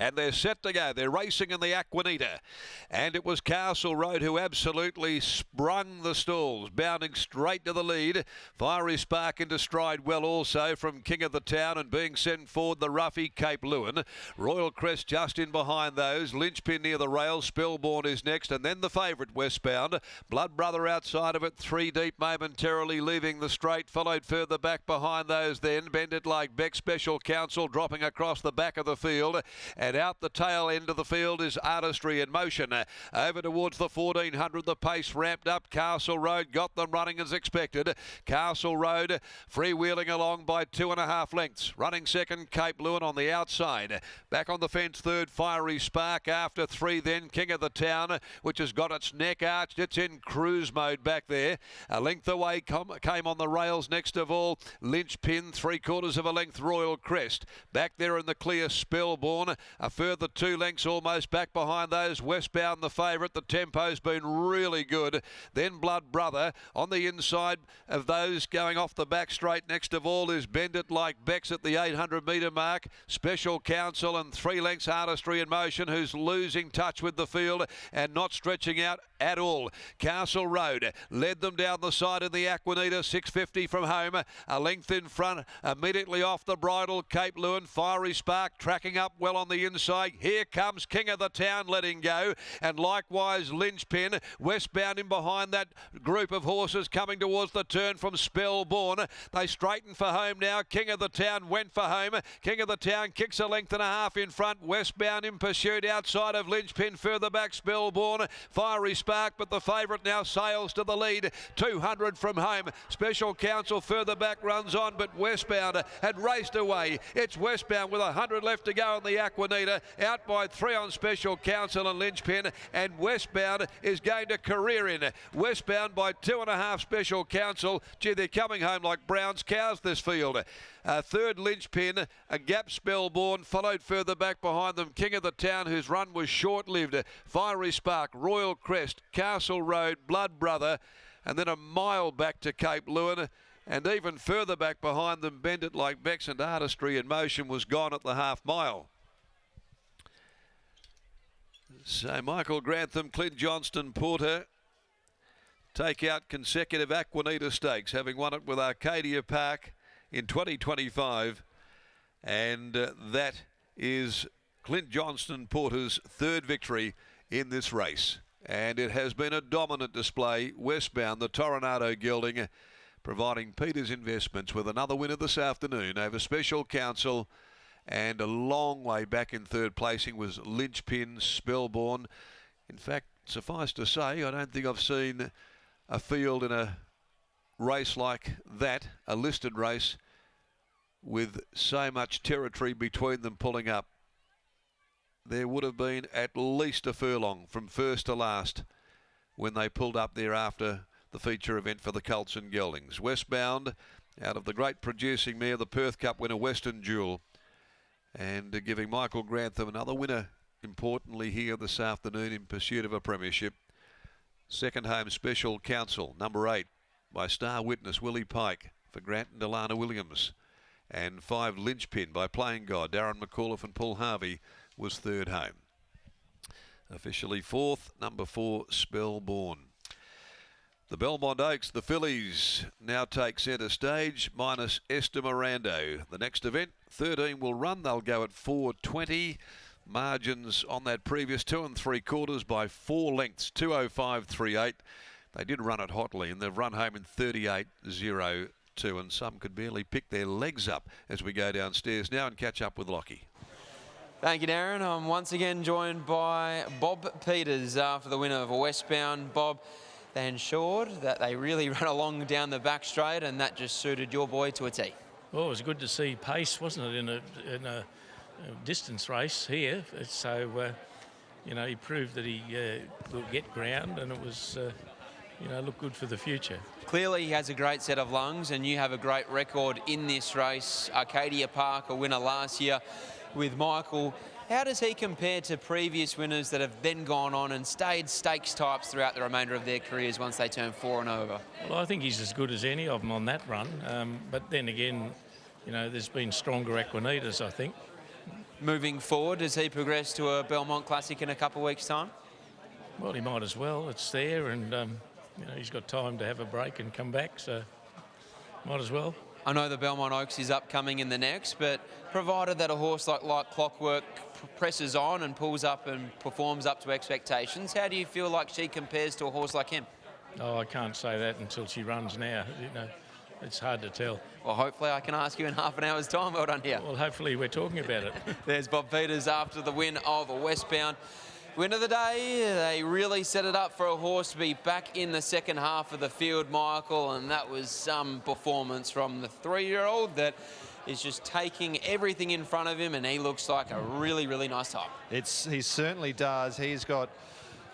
And they're set to go. They're racing in the Aquanita. And it was Castle Road who absolutely sprung the stalls, bounding straight to the lead. Fiery Spark into stride well also from King of the Town, and being sent forward the roughie Cape Lewin. Royal Crest just in behind those. Lynchpin near the rail. Spellborn is next, and then the favourite Westbound. Blood Brother outside of it, 3 deep momentarily leaving the straight. Followed further back behind those then. Bend It Like Beck, Special Counsel dropping across the back of the field. And out the tail end of the field is Artistry in Motion. Over towards the 1400, the pace ramped up. Castle Road got them running as expected. Castle Road freewheeling along by 2.5 lengths. Running second, Cape Lewin on the outside. Back on the fence third, Fiery Spark. After 3 then, King of the Town, which has got its neck arched. It's in cruise mode back there. A length away came on the rails next of all. Lynchpin, 3/4 of a length, Royal Crest. Back there in the clear, Spellborn. A further 2 lengths almost back behind those. Westbound the favourite. The tempo's been really good. Then Blood Brother on the inside of those going off the back straight. Next of all is Bend It Like Beck's at the 800 metre mark. Special Counsel and 3 lengths Artistry in Motion, who's losing touch with the field and not stretching out at all. Castle Road led them down the side of the Aquanita, 650 from home. A length in front, immediately off the bridle, Cape Lewin. Fiery Spark tracking up well on the inside. Here comes King of the Town letting go, and likewise Lynchpin. Westbound in behind that group of horses coming towards the turn from Spellborn. They straighten for home now. King of the Town went for home. King of the Town kicks a length and a half in front. Westbound in pursuit outside of Lynchpin. Further back Spellborn. Fiery Spark, but the favourite now sails to the lead. 200 from home. Special Counsel further back runs on, but Westbound had raced away. It's Westbound with 100 left to go on the Aquanita. Out by 3 on Special Counsel and Lynchpin, and Westbound is going to career in. Westbound by 2.5 Special Counsel. Gee, they're coming home like Brown's cows this field. Third Lynchpin, a gap Spellborn, followed further back behind them King of the Town, whose run was short-lived. Fiery Spark, Royal Crest, Castle Road, Blood Brother, and then a mile back to Cape Lewin. And even further back behind them, Bend It Like Beck's and Artistry in Motion was gone at the half mile. So Michael Grantham, Clint Johnston Porter take out consecutive Aquanita stakes, having won it with Arcadia Park in 2025. And that is Clint Johnston Porter's 3rd victory in this race. And it has been a dominant display. Westbound, the Toronado gelding, providing Peter's Investments with another winner this afternoon over Special Counsel. And a long way back in 3rd placing was Lynchpin, Spellborn. In fact, suffice to say, I don't think I've seen a field in a race like that, a listed race, with so much territory between them pulling up. There would have been at least a furlong from first to last when they pulled up there after the feature event for the Colts and Geldings. Westbound, out of the great producing mare, the Perth Cup winner, Western Jewel, and giving Michael Grantham another winner, importantly here this afternoon in pursuit of a premiership. Second home Special Counsel, number 8, by Star Witness Willie Pike for Grant and Delana Williams. And 5 Lynchpin by Playing God, Darren McAuliffe and Paul Harvey was 3rd home. Officially 4th, number 4, Spellborn. The Belmont Oaks, the fillies, now take centre stage, minus Esther Mirando. The next event, 13 will run. They'll go at 4:20. Margins on that previous 2 3/4 by 4 lengths, 2:05.38. They did run it hotly, and they've run home in 38.02, and some could barely pick their legs up as we go downstairs now and catch up with Lockie. Thank you, Darren. I'm once again joined by Bob Peters after the winner of Westbound. Bob, they ensured that they really ran along down the back straight, and that just suited your boy to a T. Well, it was good to see pace, wasn't it, in a distance race here. So, you know, he proved that he will get ground, and it was, you know, look good for the future. Clearly, he has a great set of lungs, and you have a great record in this race. Arcadia Park, a winner last year with Michael. How does he compare to previous winners that have then gone on and stayed stakes types throughout the remainder of their careers once they turn 4 and over? Well, I think he's as good as any of them on that run. But then again, you know, there's been stronger Equinitas, I think. moving forward? Does he progress to a Belmont Classic in a couple of weeks' time? Well, he might as well. It's there, and you know, he's got time to have a break and come back, so might as well. I know the Belmont Oaks is upcoming in the next, but provided that a horse like Clockwork presses on and pulls up and performs up to expectations, how do you feel like she compares to a horse like him? Oh, I can't say that until she runs now. You know, it's hard to tell. Well, hopefully I can ask you in half an hour's time. Well done here. Well, hopefully we're talking about it. There's Bob Peters after the win of Westbound. Win of the day, they really set it up for a horse to be back in the second half of the field, Michael, and that was some performance from the 3-year-old that is just taking everything in front of him, and he looks like a really, really nice type. He certainly does. He's got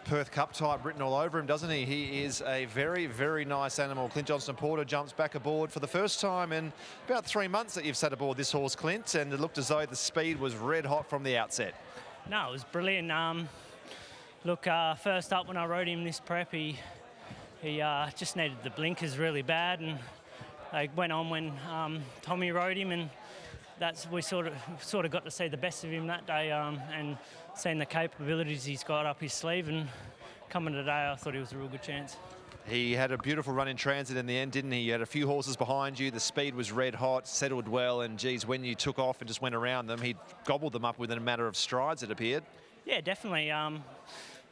Perth Cup type written all over him, doesn't he? He is a very, very nice animal. Clint Johnston-Porter jumps back aboard for the first time in about 3 months that you've sat aboard this horse, Clint, and it looked as though the speed was red hot from the outset. No, it was brilliant. Look, first up when I rode him this prep, he just needed the blinkers really bad, and they went on when Tommy rode him, and we sort of got to see the best of him that day, and seeing the capabilities he's got up his sleeve. And coming today, I thought he was a real good chance. He had a beautiful run in transit in the end, didn't he? You had a few horses behind you. The speed was red hot, settled well, and geez, when you took off and just went around them, he gobbled them up within a matter of strides, it appeared. Yeah, definitely.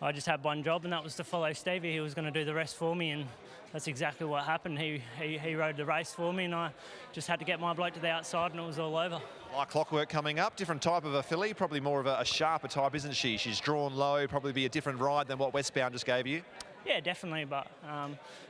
I just had one job, and that was to follow Stevie. He was going to do the rest for me, and that's exactly what happened. He rode the race for me, and I just had to get my bloke to the outside, and it was all over. Like Clockwork coming up, different type of a filly, probably more of a sharper type, isn't she? She's drawn low, probably be a different ride than what Westbound just gave you. Yeah, definitely, but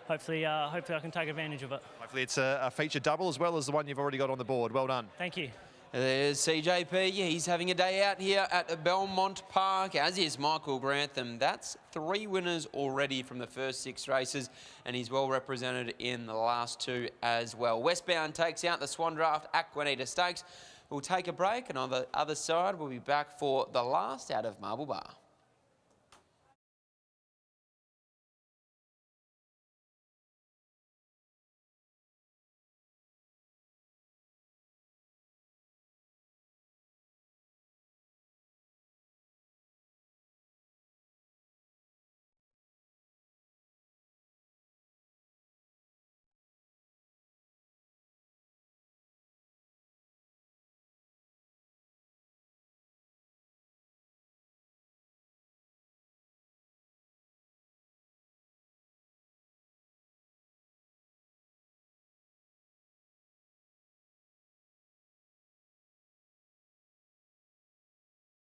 hopefully I can take advantage of it. Hopefully it's a feature double as well as the one you've already got on the board. Well done. Thank you. There's CJP. He's having a day out here at Belmont Park, as is Michael Grantham. That's 3 winners already from the first 6 races, and he's well represented in the last 2 as well. Westbound takes out the Swan Draft Aquanita Stakes. We'll take a break, and on the other side, we'll be back for the last out of Marble Bar.